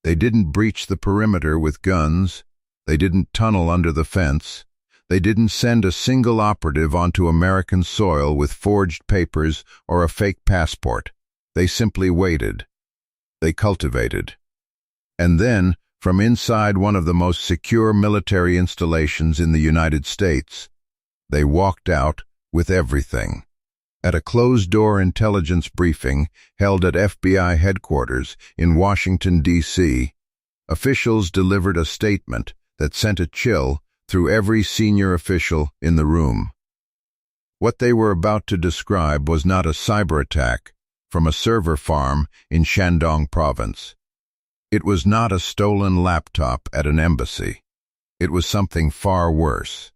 They didn't breach the perimeter with guns. They didn't tunnel under the fence. They didn't send a single operative onto American soil with forged papers or a fake passport. They simply waited. They cultivated. And then, from inside one of the most secure military installations in the United States, they walked out with everything. At a closed-door intelligence briefing held at FBI headquarters in Washington, D.C., officials delivered a statement that sent a chill through every senior official in the room. What they were about to describe was not a cyber attack from a server farm in Shandong province. It was not a stolen laptop at an embassy. It was something far worse.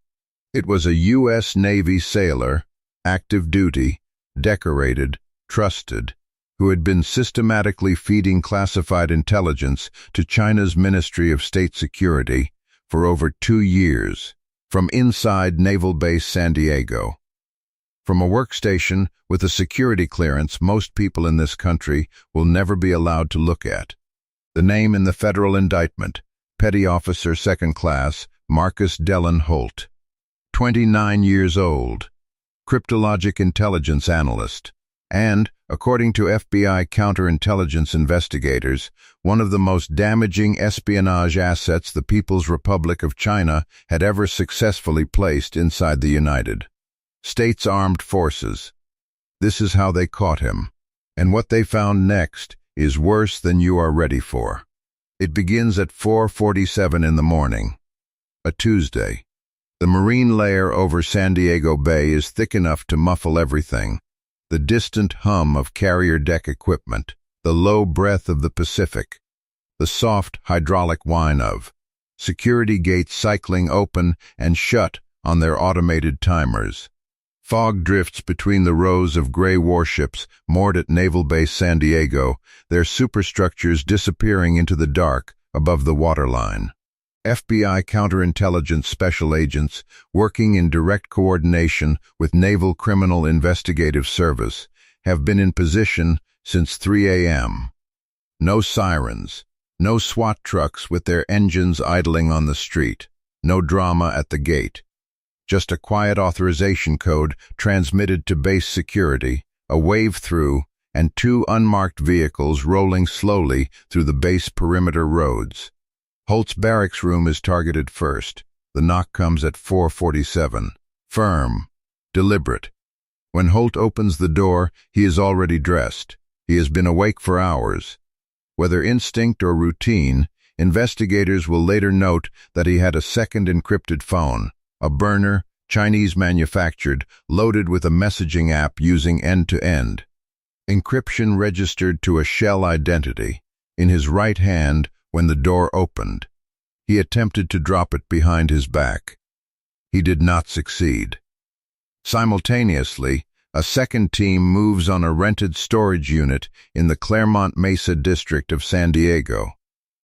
It was a U.S. Navy sailor, active duty, decorated, trusted, who had been systematically feeding classified intelligence to China's Ministry of State Security for over 2 years, from inside Naval Base San Diego. From a workstation with a security clearance most people in this country will never be allowed to look at. The name in the federal indictment, Petty Officer Second Class Marcus Dellen Holt, 29 years old, cryptologic intelligence analyst, and, according to FBI counterintelligence investigators, one of the most damaging espionage assets the People's Republic of China had ever successfully placed inside the United States Armed Forces. This is how they caught him, and what they found next is worse than you are ready for. It begins at 4:47 in the morning, a Tuesday. The marine layer over San Diego Bay is thick enough to muffle everything: the distant hum of carrier deck equipment, the low breath of the Pacific, the soft hydraulic whine of security gates cycling open and shut on their automated timers. Fog drifts between the rows of gray warships moored at Naval Base San Diego, their superstructures disappearing into the dark above the waterline. FBI counterintelligence special agents, working in direct coordination with Naval Criminal Investigative Service, have been in position since 3 a.m. No sirens, no SWAT trucks with their engines idling on the street, no drama at the gate. Just a quiet authorization code transmitted to base security, a wave-through, and 2 unmarked vehicles rolling slowly through the base perimeter roads. Holt's barracks room is targeted first. The knock comes at 4:47. Firm, deliberate. When Holt opens the door, he is already dressed. He has been awake for hours. Whether instinct or routine, investigators will later note that he had a second encrypted phone, a burner, Chinese manufactured, loaded with a messaging app using end-to-end encryption registered to a shell identity, in his right hand when the door opened. He attempted to drop it behind his back. He did not succeed. Simultaneously, a second team moves on a rented storage unit in the Claremont Mesa district of San Diego.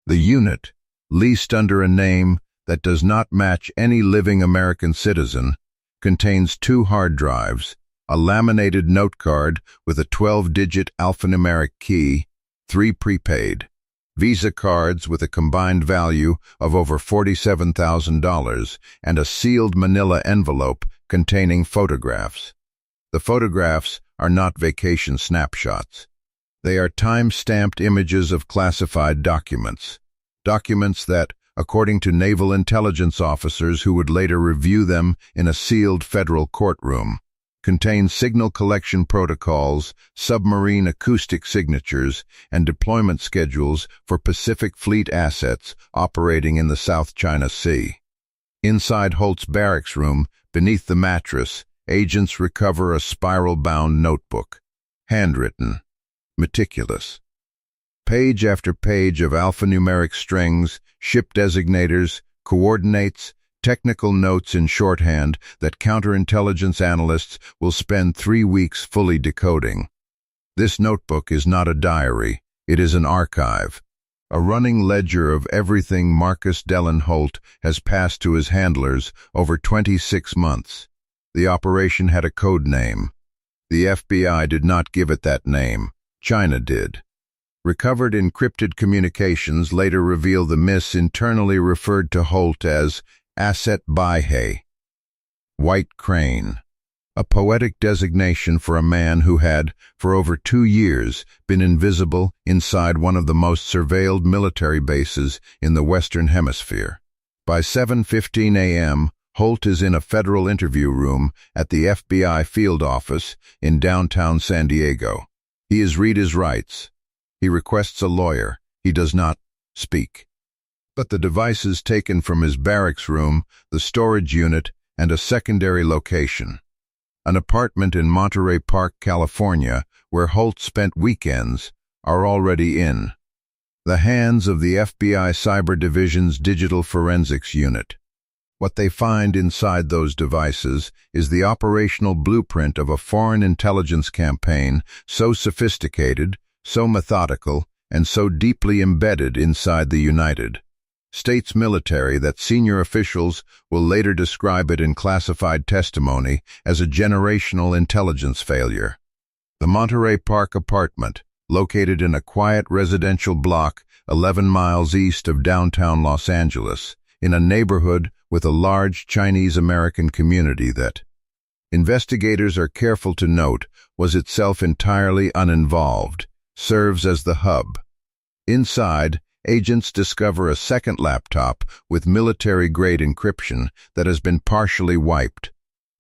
The unit, leased under a name that does not match any living American citizen, contains 2 hard drives, a laminated note card with a 12-digit alphanumeric key, 3 prepaid Visa cards with a combined value of over $47,000, and a sealed manila envelope containing photographs. The photographs are not vacation snapshots. They are time-stamped images of classified documents. Documents that, according to naval intelligence officers who would later review them in a sealed federal courtroom, contain signal collection protocols, submarine acoustic signatures, and deployment schedules for Pacific Fleet assets operating in the South China Sea. Inside Holt's barracks room, beneath the mattress, agents recover a spiral-bound notebook, handwritten, meticulous. Page after page of alphanumeric strings, ship designators, coordinates, technical notes in shorthand that counterintelligence analysts will spend 3 weeks fully decoding. This notebook is not a diary, it is an archive, a running ledger of everything Marcus Dellen Holt has passed to his handlers over 26 months. The operation had a code name. The FBI did not give it that name. China did. Recovered encrypted communications later reveal the miss internally referred to Holt as asset Baihe, White Crane, a poetic designation for a man who had, for over 2 years, been invisible inside one of the most surveilled military bases in the Western Hemisphere. By 7:15 a.m., Holt is in a federal interview room at the FBI field office in downtown San Diego. He is read his rights. He requests a lawyer. He does not speak. But the devices taken from his barracks room, the storage unit, and a secondary location, an apartment in Monterey Park, California, where Holt spent weekends, are already in the hands of the FBI Cyber Division's Digital Forensics Unit. What they find inside those devices is the operational blueprint of a foreign intelligence campaign so sophisticated, so methodical, and so deeply embedded inside the United States military that senior officials will later describe it in classified testimony as a generational intelligence failure. The Monterey Park apartment, located in a quiet residential block 11 miles east of downtown Los Angeles, in a neighborhood with a large Chinese-American community that, investigators are careful to note, was itself entirely uninvolved, serves as the hub. Inside, agents discover a second laptop with military-grade encryption that has been partially wiped.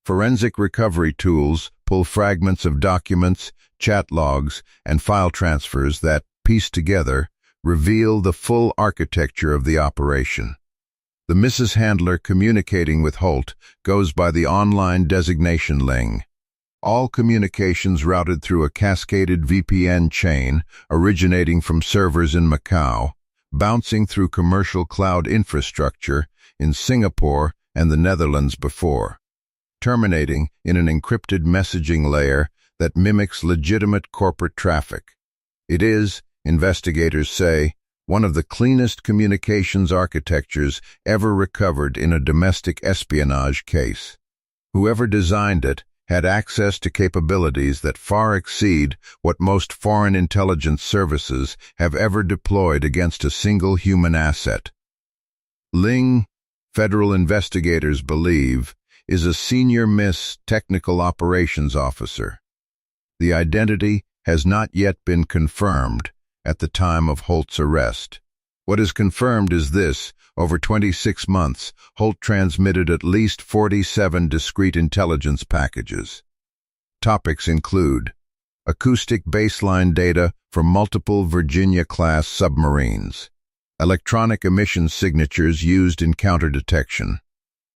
Forensic recovery tools pull fragments of documents, chat logs, and file transfers that, pieced together, reveal the full architecture of the operation. The Mrs. Handler communicating with Holt goes by the online designation Ling. All communications routed through a cascaded VPN chain originating from servers in Macau, bouncing through commercial cloud infrastructure in Singapore and the Netherlands before, terminating in an encrypted messaging layer that mimics legitimate corporate traffic. It is, investigators say, one of the cleanest communications architectures ever recovered in a domestic espionage case. Whoever designed it had access to capabilities that far exceed what most foreign intelligence services have ever deployed against a single human asset. Ling, federal investigators believe, is a senior Miss Technical Operations Officer. The identity has not yet been confirmed at the time of Holt's arrest. What is confirmed is this: over 26 months, Holt transmitted at least 47 discrete intelligence packages. Topics include acoustic baseline data from multiple Virginia-class submarines, electronic emission signatures used in counterdetection,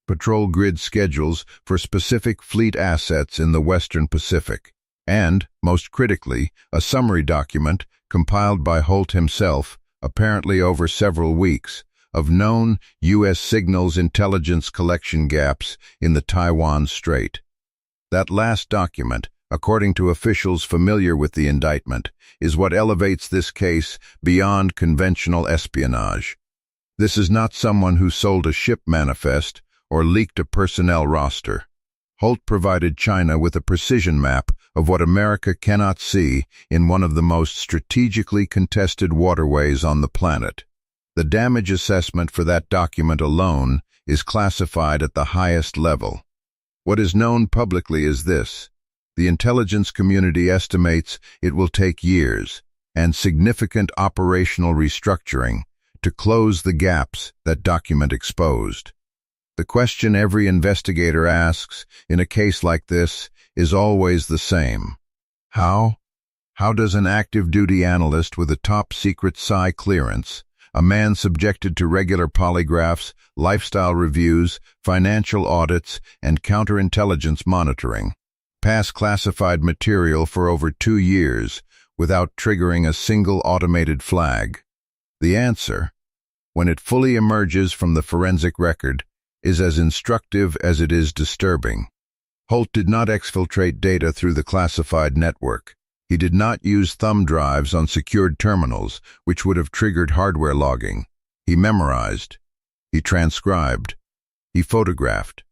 patrol grid schedules for specific fleet assets in the Western Pacific, and, most critically, a summary document compiled by Holt himself, apparently over several weeks, of known U.S. signals intelligence collection gaps in the Taiwan Strait. That last document, according to officials familiar with the indictment, is what elevates this case beyond conventional espionage. This is not someone who sold a ship manifest or leaked a personnel roster. Holt provided China with a precision map of what America cannot see in one of the most strategically contested waterways on the planet. The damage assessment for that document alone is classified at the highest level. What is known publicly is this: the intelligence community estimates it will take years and significant operational restructuring to close the gaps that document exposed. The question every investigator asks in a case like this is always the same. How? How does an active duty analyst with a top-secret PSI clearance, a man subjected to regular polygraphs, lifestyle reviews, financial audits, and counterintelligence monitoring, pass classified material for over 2 years without triggering a single automated flag? The answer, when it fully emerges from the forensic record, is as instructive as it is disturbing. Holt did not exfiltrate data through the classified network. He did not use thumb drives on secured terminals, which would have triggered hardware logging. He memorized. He transcribed. He photographed.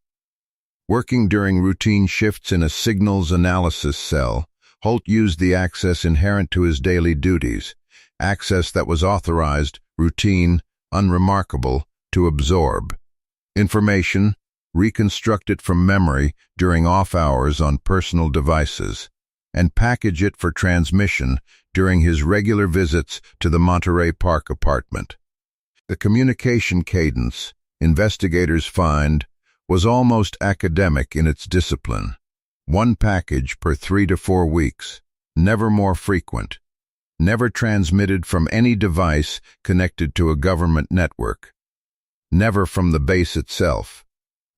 Working during routine shifts in a signals analysis cell, Holt used the access inherent to his daily duties, access that was authorized, routine, unremarkable, to absorb. Information, reconstruct it from memory during off hours on personal devices, and package it for transmission during his regular visits to the Monterey Park apartment. The communication cadence, investigators find, was almost academic in its discipline. One package per 3 to 4 weeks, never more frequent, never transmitted from any device connected to a government network, never from the base itself.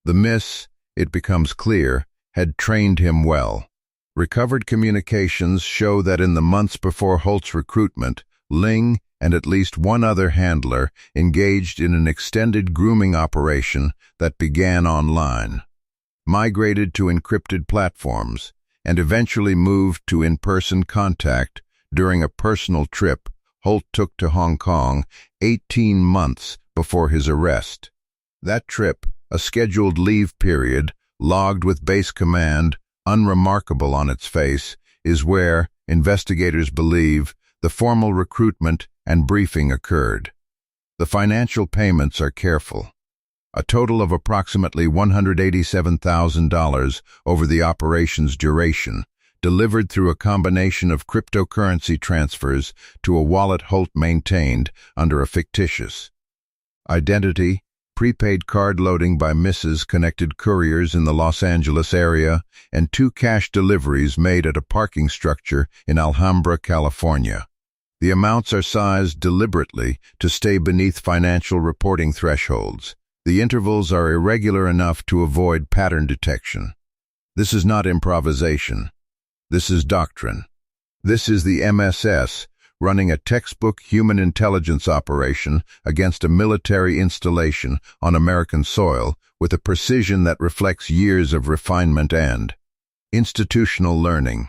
The miss, it becomes clear, had trained him well. Recovered communications show that in the months before Holt's recruitment, Ling and at least one other handler engaged in an extended grooming operation that began online, migrated to encrypted platforms, and eventually moved to in-person contact during a personal trip Holt took to Hong Kong 18 months before his arrest. That trip, a scheduled leave period, logged with base command, unremarkable on its face, is where, investigators believe, the formal recruitment and briefing occurred. The financial payments are careful. A total of approximately $187,000 over the operation's duration, delivered through a combination of cryptocurrency transfers to a wallet Holt maintained under a fictitious identity, prepaid card loading by Mrs. connected couriers in the Los Angeles area, and 2 cash deliveries made at a parking structure in Alhambra, California. The amounts are sized deliberately to stay beneath financial reporting thresholds. The intervals are irregular enough to avoid pattern detection. This is not improvisation. This is doctrine. This is the MSS running a textbook human intelligence operation against a military installation on American soil with a precision that reflects years of refinement and institutional learning.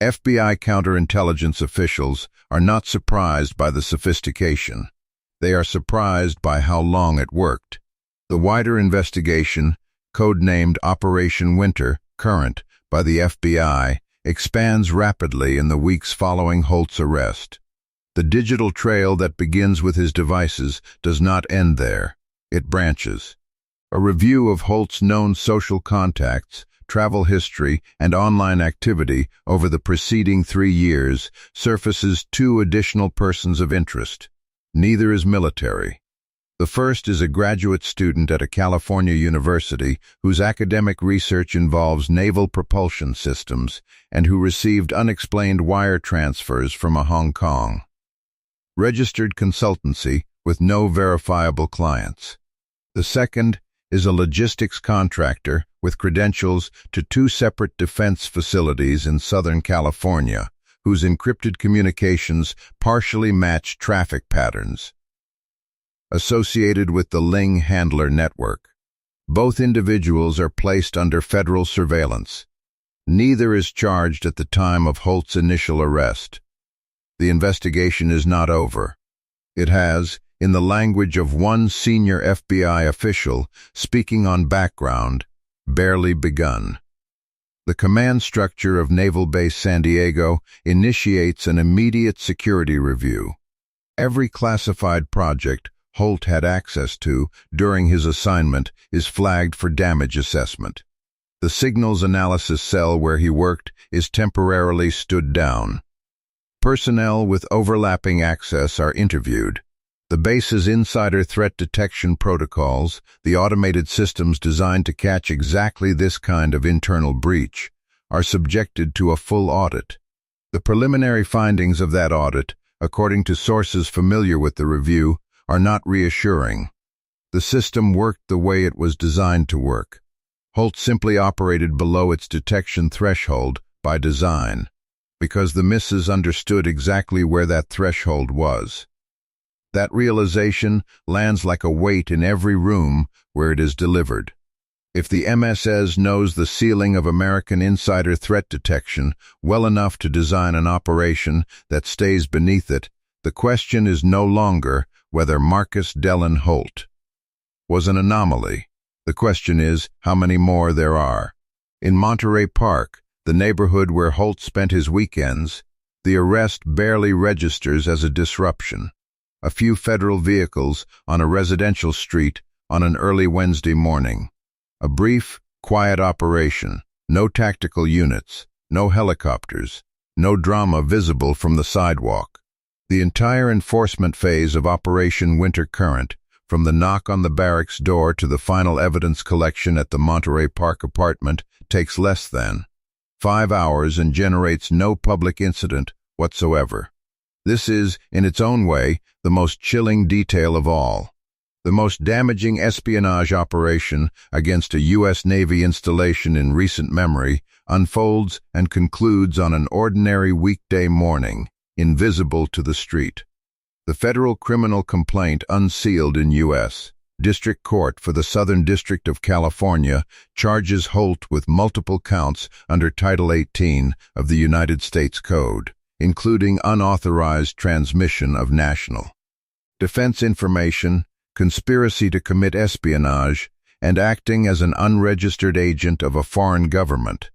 FBI counterintelligence officials are not surprised by the sophistication. They are surprised by how long it worked. The wider investigation, codenamed Operation Winter, current, by the FBI, expands rapidly in the weeks following Holt's arrest. The digital trail that begins with his devices does not end there. It branches. A review of Holt's known social contacts, travel history, and online activity over the preceding 3 years surfaces 2 additional persons of interest. Neither is military. The first is a graduate student at a California university whose academic research involves naval propulsion systems and who received unexplained wire transfers from a Hong Kong registered consultancy with no verifiable clients. The second is a logistics contractor with credentials to 2 separate defense facilities in Southern California, whose encrypted communications partially match traffic patterns associated with the Ling handler network. Both individuals are placed under federal surveillance. Neither is charged at the time of Holt's initial arrest. The investigation is not over. It has, in the language of one senior FBI official speaking on background, barely begun. The command structure of Naval Base San Diego initiates an immediate security review. Every classified project Holt had access to during his assignment is flagged for damage assessment. The signals analysis cell where he worked is temporarily stood down. Personnel with overlapping access are interviewed. The base's insider threat detection protocols, the automated systems designed to catch exactly this kind of internal breach, are subjected to a full audit. The preliminary findings of that audit, according to sources familiar with the review, are not reassuring. The system worked the way it was designed to work. Holt simply operated below its detection threshold by design, because the misses understood exactly where that threshold was. That realization lands like a weight in every room where it is delivered. If the MSS knows the ceiling of American insider threat detection well enough to design an operation that stays beneath it, the question is no longer whether Marcus Dellon Holt was an anomaly. The question is how many more there are. In Monterey Park, the neighborhood where Holt spent his weekends, The arrest barely registers as a disruption. A few federal vehicles on a residential street on an early Wednesday morning. A brief, quiet operation, no tactical units, no helicopters, no drama visible from the sidewalk. The entire enforcement phase of Operation Winter Current, from the knock on the barracks door to the final evidence collection at the Monterey Park apartment, takes less than 5 hours and generates no public incident whatsoever. This is, in its own way, the most chilling detail of all. The most damaging espionage operation against a U.S. Navy installation in recent memory unfolds and concludes on an ordinary weekday morning, invisible to the street. The federal criminal complaint unsealed in U.S. District Court for the Southern District of California charges Holt with multiple counts under Title 18 of the United States Code, including unauthorized transmission of national defense information, conspiracy to commit espionage, and acting as an unregistered agent of a foreign government.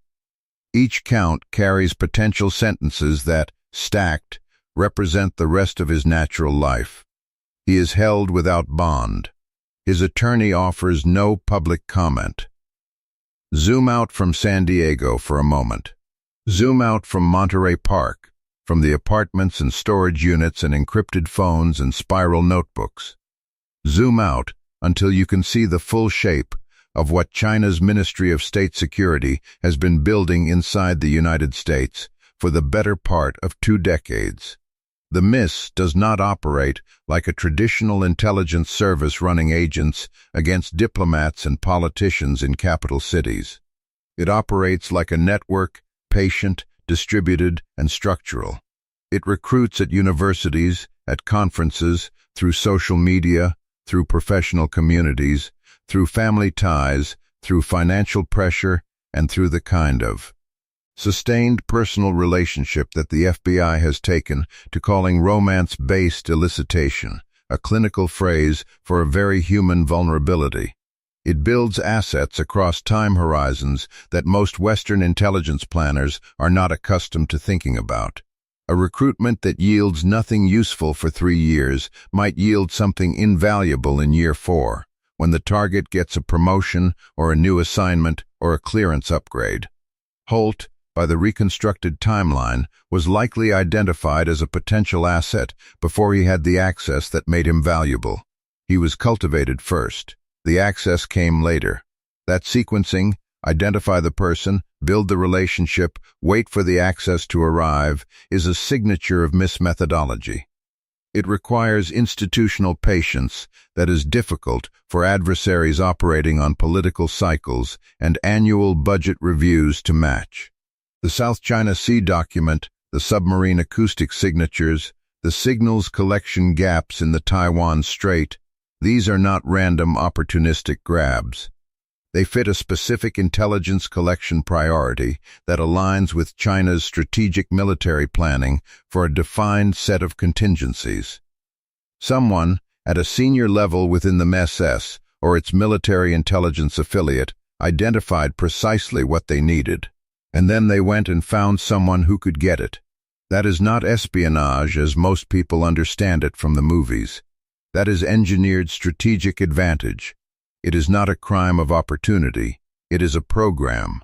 Each count carries potential sentences that, stacked, represent the rest of his natural life. He is held without bond. His attorney offers no public comment. Zoom out from San Diego for a moment. Zoom out from Monterey Park, from the apartments and storage units and encrypted phones and spiral notebooks. Zoom out until you can see the full shape of what China's Ministry of State Security has been building inside the United States for the better part of 2 decades. The MIS does not operate like a traditional intelligence service running agents against diplomats and politicians in capital cities. It operates like a network, patient, distributed, and structural. It recruits at universities, at conferences, through social media, through professional communities, through family ties, through financial pressure, and through the kind of sustained personal relationship that the FBI has taken to calling romance-based elicitation, a clinical phrase for a very human vulnerability. It builds assets across time horizons that most Western intelligence planners are not accustomed to thinking about. A recruitment that yields nothing useful for 3 years might yield something invaluable in year 4, when the target gets a promotion or a new assignment or a clearance upgrade. Holt, by the reconstructed timeline, was likely identified as a potential asset before he had the access that made him valuable. He was cultivated first. The access came later. That sequencing, identify the person, build the relationship, wait for the access to arrive, is a signature of MIS methodology. It requires institutional patience that is difficult for adversaries operating on political cycles and annual budget reviews to match. The South China Sea document, the submarine acoustic signatures, the signals collection gaps in the Taiwan Strait, these are not random opportunistic grabs. They fit a specific intelligence collection priority that aligns with China's strategic military planning for a defined set of contingencies. Someone, at a senior level within the MSS or its military intelligence affiliate, identified precisely what they needed. And then they went and found someone who could get it. That is not espionage as most people understand it from the movies. That is engineered strategic advantage. It is not a crime of opportunity. It is a program.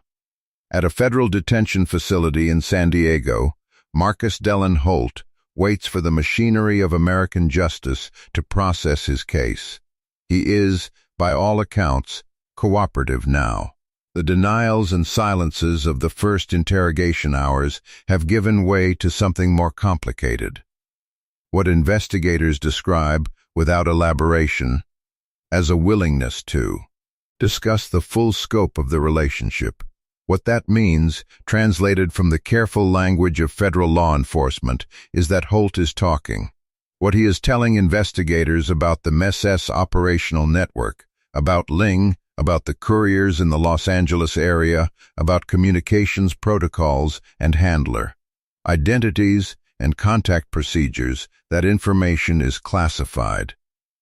At a federal detention facility in San Diego, Marcus Dellon Holt waits for the machinery of American justice to process his case. He is, by all accounts, cooperative now. The denials and silences of the first interrogation hours have given way to something more complicated. What investigators describe, without elaboration, as a willingness to discuss the full scope of the relationship. What that means, translated from the careful language of federal law enforcement, is that Holt is talking. What he is telling investigators about the MSS operational network, about Ling, about the couriers in the Los Angeles area, about communications protocols and handler, identities and contact procedures, that information is classified.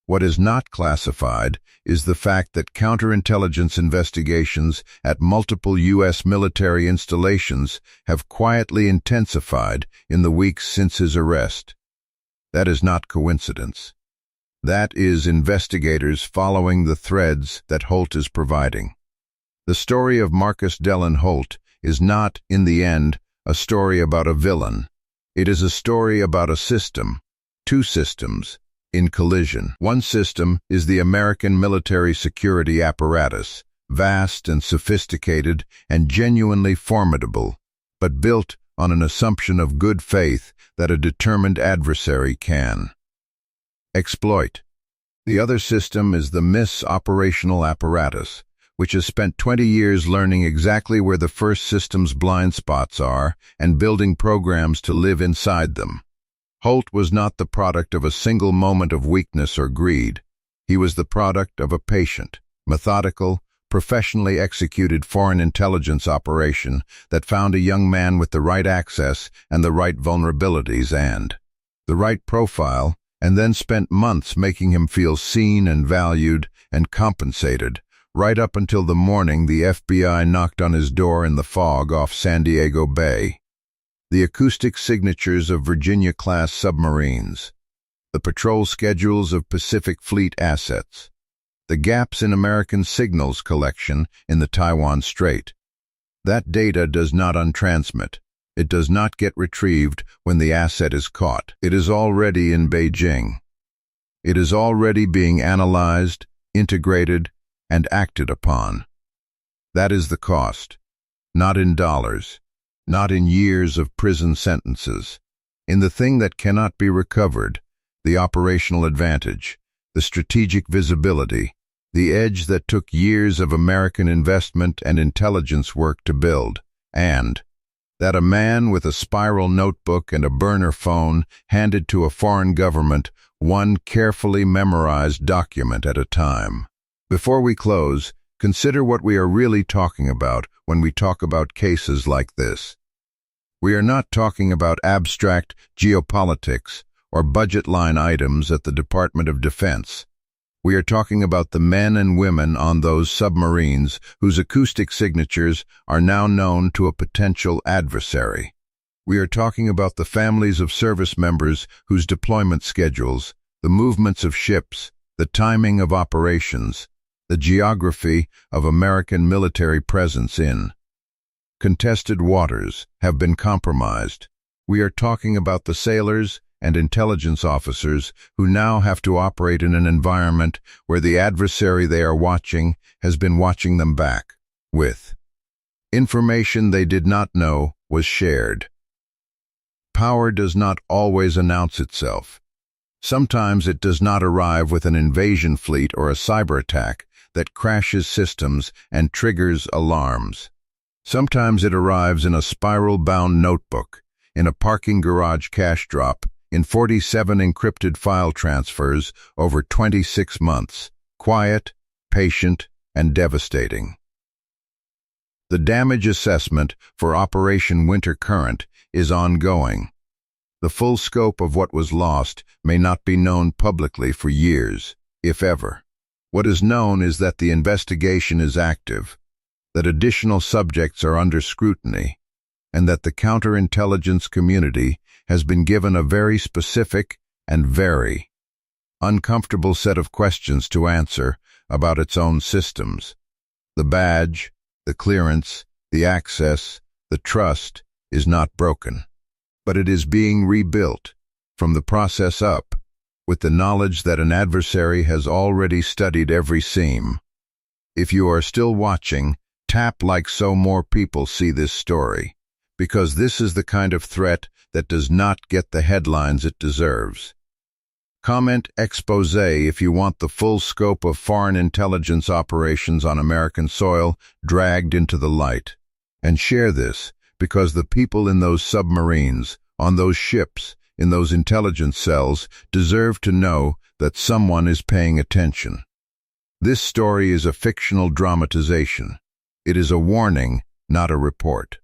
What is not classified is the fact that counterintelligence investigations at multiple U.S. military installations have quietly intensified in the weeks since his arrest. That is not coincidence. That is investigators following the threads that Holt is providing. The story of Marcus Dellon Holt is not, in the end, a story about a villain. It is a story about a system, two systems, in collision. One system is the American military security apparatus, vast and sophisticated and genuinely formidable, but built on an assumption of good faith that a determined adversary can exploit. The other system is the mis-operational apparatus, which has spent 20 years learning exactly where the first system's blind spots are and building programs to live inside them. Holt was not the product of a single moment of weakness or greed. He was the product of a patient, methodical, professionally executed foreign intelligence operation that found a young man with the right access and the right vulnerabilities and the right profile, and then spent months making him feel seen and valued and compensated, right up until the morning the FBI knocked on his door in the fog off San Diego Bay. The acoustic signatures of Virginia-class submarines, the patrol schedules of Pacific Fleet assets, the gaps in American signals collection in the Taiwan Strait. That data does not untransmit. It does not get retrieved when the asset is caught. It is already in Beijing. It is already being analyzed, integrated, and acted upon. That is the cost, not in dollars, not in years of prison sentences, in the thing that cannot be recovered, the operational advantage, the strategic visibility, the edge that took years of American investment and intelligence work to build, and that a man with a spiral notebook and a burner phone handed to a foreign government one carefully memorized document at a time. Before we close, consider what we are really talking about when we talk about cases like this. We are not talking about abstract geopolitics or budget line items at the Department of Defense. We are talking about the men and women on those submarines whose acoustic signatures are now known to a potential adversary. We are talking about the families of service members whose deployment schedules, the movements of ships, the timing of operations, the geography of American military presence in contested waters have been compromised. We are talking about the sailors and intelligence officers who now have to operate in an environment where the adversary they are watching has been watching them back, with information they did not know was shared. Power does not always announce itself. Sometimes it does not arrive with an invasion fleet or a cyber attack that crashes systems and triggers alarms. Sometimes it arrives in a spiral-bound notebook, in a parking garage cash drop, in 47 encrypted file transfers over 26 months, quiet, patient, and devastating. The damage assessment for Operation Winter Current is ongoing. The full scope of what was lost may not be known publicly for years, if ever. What is known is that the investigation is active, that additional subjects are under scrutiny, and that the counterintelligence community has been given a very specific and very uncomfortable set of questions to answer about its own systems. The badge, the clearance, the access, the trust is not broken, but it is being rebuilt from the process up, with the knowledge that an adversary has already studied every seam. If you are still watching, tap like so more people see this story, because this is the kind of threat that does not get the headlines it deserves. Comment expose if you want the full scope of foreign intelligence operations on American soil dragged into the light. And share this, because the people in those submarines, on those ships, in those intelligence cells, deserve to know that someone is paying attention. This story is a fictional dramatization. It is a warning, not a report.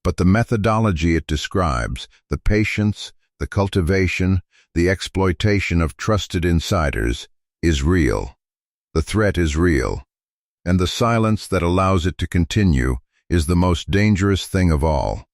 But the methodology it describes, the patience, the cultivation, the exploitation of trusted insiders, is real. The threat is real. And the silence that allows it to continue is the most dangerous thing of all.